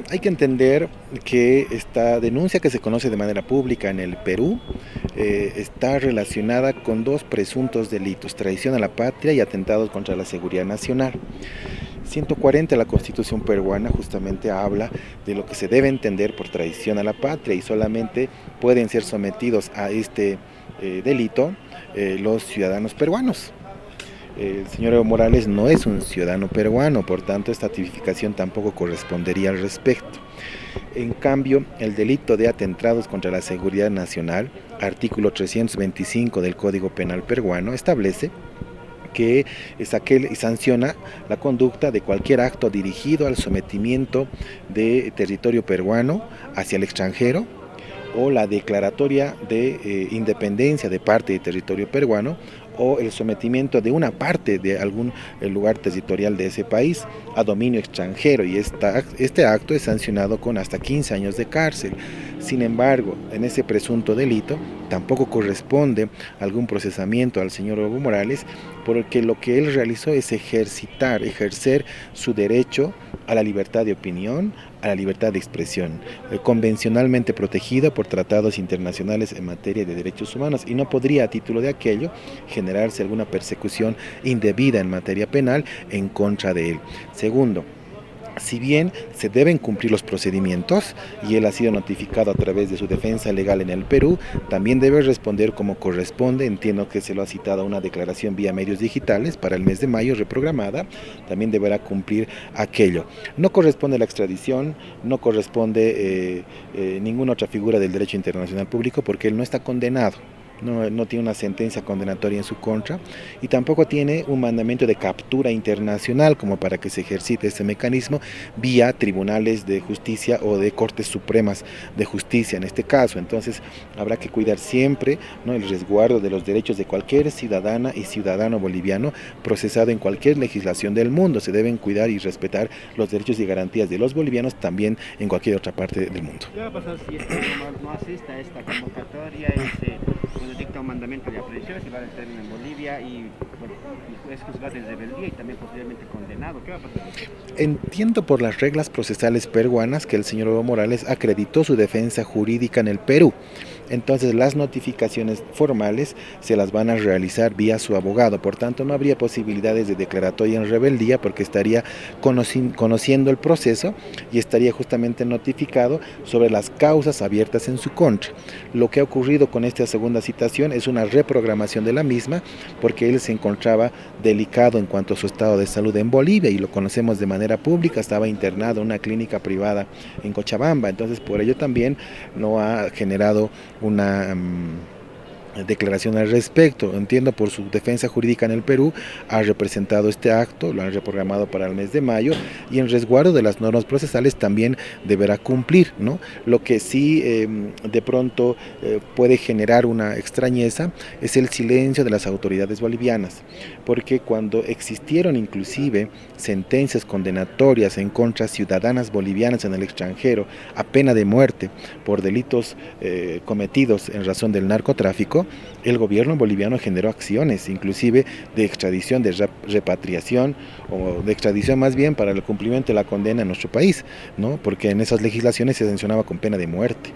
Hay que entender que esta denuncia que se conoce de manera pública en el Perú está relacionada con dos presuntos delitos: traición a la patria y atentados contra la seguridad nacional. 140 de la Constitución peruana justamente habla de lo que se debe entender por traición a la patria, y solamente pueden ser sometidos a este delito los ciudadanos peruanos. El señor Evo Morales no es un ciudadano peruano, por tanto esta tipificación tampoco correspondería al respecto. En cambio, el delito de atentados contra la seguridad nacional, artículo 325 del Código Penal peruano, establece que es aquel y sanciona la conducta de cualquier acto dirigido al sometimiento de territorio peruano hacia el extranjero, o la declaratoria de independencia de parte del territorio peruano, o el sometimiento de una parte de algún lugar territorial de ese país a dominio extranjero, y este acto es sancionado con hasta 15 años de cárcel. Sin embargo, en ese presunto delito tampoco corresponde algún procesamiento al señor Evo Morales, porque lo que él realizó es ejercer su derecho a la libertad de opinión, a la libertad de expresión, convencionalmente protegida por tratados internacionales en materia de derechos humanos, y no podría, a título de aquello, generarse alguna persecución indebida en materia penal en contra de él. Segundo, si bien se deben cumplir los procedimientos y él ha sido notificado a través de su defensa legal en el Perú, también debe responder como corresponde. Entiendo que se lo ha citado a una declaración vía medios digitales para el mes de mayo reprogramada. También deberá cumplir aquello. No corresponde la extradición, no corresponde ninguna otra figura del derecho internacional público, porque él no está condenado. No tiene una sentencia condenatoria en su contra, y tampoco tiene un mandamiento de captura internacional como para que se ejercite este mecanismo vía tribunales de justicia o de cortes supremas de justicia en este caso. Entonces habrá que cuidar siempre, ¿no?, el resguardo de los derechos de cualquier ciudadana y ciudadano boliviano procesado en cualquier legislación del mundo. Se deben cuidar y respetar los derechos y garantías de los bolivianos también en cualquier otra parte del mundo. ¿Qué va a pasar si este no asiste a esta convocatoria y se dicta un mandamiento de aprehensión, si va a detener en Bolivia y bueno, es juzgado en rebeldía y también posiblemente condenado? ¿Qué va a pasar? Entiendo por las reglas procesales peruanas que el señor Evo Morales acreditó su defensa jurídica en el Perú. Entonces las notificaciones formales se las van a realizar vía su abogado. Por tanto, no habría posibilidades de declaratoria en rebeldía, porque estaría conociendo el proceso y estaría justamente notificado sobre las causas abiertas en su contra. Lo que ha ocurrido con esta segunda citación es una reprogramación de la misma, porque él se encontraba delicado en cuanto a su estado de salud en Bolivia, y lo conocemos de manera pública. Estaba internado en una clínica privada en Cochabamba. Entonces por ello también no ha generado una declaración al respecto. Entiendo por su defensa jurídica en el Perú, ha representado este acto, lo han reprogramado para el mes de mayo, y en resguardo de las normas procesales también deberá cumplir, ¿no? Lo que sí de pronto puede generar una extrañeza es el silencio de las autoridades bolivianas, porque cuando existieron inclusive sentencias condenatorias en contra de ciudadanas bolivianas en el extranjero a pena de muerte por delitos cometidos en razón del narcotráfico, el gobierno boliviano generó acciones, inclusive de extradición, de repatriación, o de extradición más bien para el cumplimiento de la condena en nuestro país, ¿no? Porque en esas legislaciones se sancionaba con pena de muerte.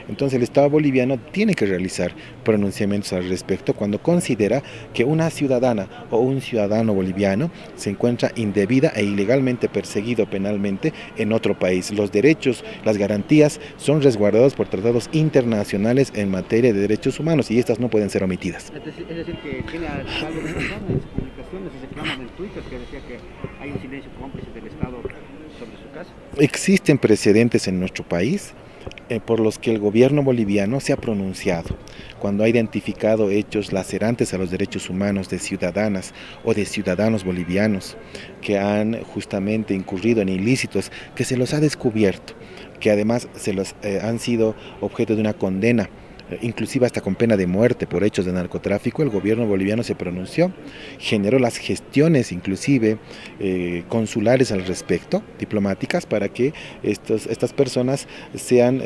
Entonces el Estado boliviano tiene que realizar pronunciamientos al respecto cuando considera que una ciudadana o un ciudadano boliviano se encuentra indebida e ilegalmente perseguido penalmente en otro país. Los derechos, las garantías son resguardados por tratados internacionales en materia de derechos humanos, y estas no pueden ser omitidas. Es decir, que tiene algo de razón en sus publicaciones, se reclaman en Twitter que decía que hay un silencio cómplice del Estado sobre su caso. Existen precedentes en nuestro país por los que el gobierno boliviano se ha pronunciado cuando ha identificado hechos lacerantes a los derechos humanos de ciudadanas o de ciudadanos bolivianos que han justamente incurrido en ilícitos, que se los ha descubierto, que además han sido objeto de una condena inclusive hasta con pena de muerte por hechos de narcotráfico, el gobierno boliviano se pronunció, generó las gestiones inclusive consulares al respecto, diplomáticas, para que estas personas sean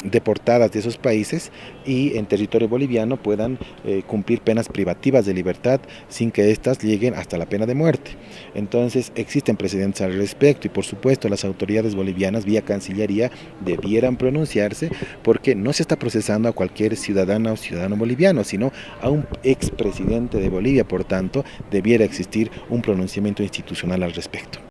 deportadas de esos países y en territorio boliviano puedan cumplir penas privativas de libertad sin que éstas lleguen hasta la pena de muerte. Entonces existen precedentes al respecto y por supuesto las autoridades bolivianas vía Cancillería debieran pronunciarse porque no se está procesando a cualquier ciudadana o ciudadano boliviano, sino a un expresidente de Bolivia. Por tanto, debiera existir un pronunciamiento institucional al respecto.